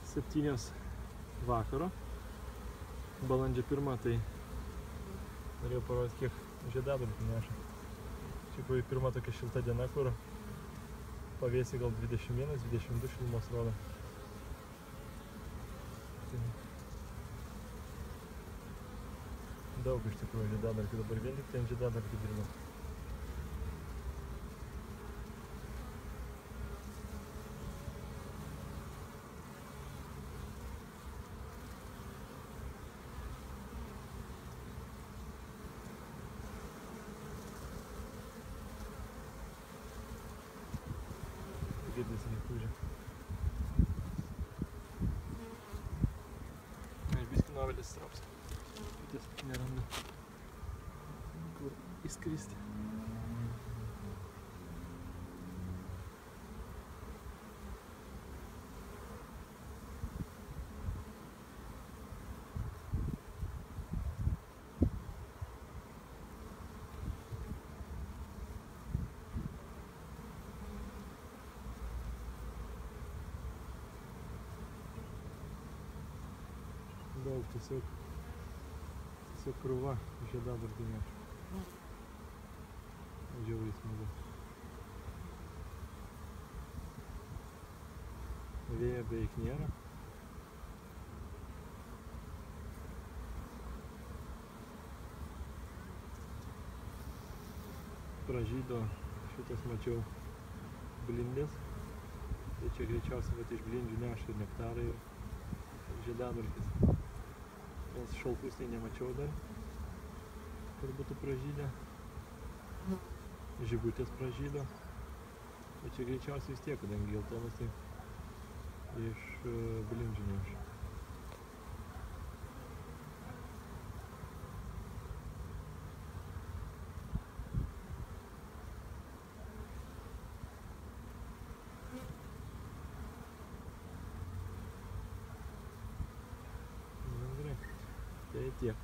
7 vakaro, balandžio 1, tai norėjau parodyti, kiek žiedadulkių neša. Iš tikrųjų, pirma tokia šilta diena, kur pavėsį gal 21-22 šilumos rodo. Tai daug iš tikrųjų žiedadulkių, dabar vien tik ten žiedadulkių dirba. Girdisi nekūžia. Aš biskį novelis straps. Tiesiog nerandu, kur įskristi. Daug tiesiog krūva žiedadulkių neša. Žiauriai smagu. Vėjo beveik nėra. Pražydo, šitas mačiau, blindės. Tai čia greičiausiai vat iš blindžių neša ir nektarą ir žiedadulkis. Nes šalpusniai nemačiau dar, kad būtų pražydę. Žibutės pražydo. Bet čia greičiausiai vis tiek, kadangi geltonas, tai iš blindžių neša. Tai tiek.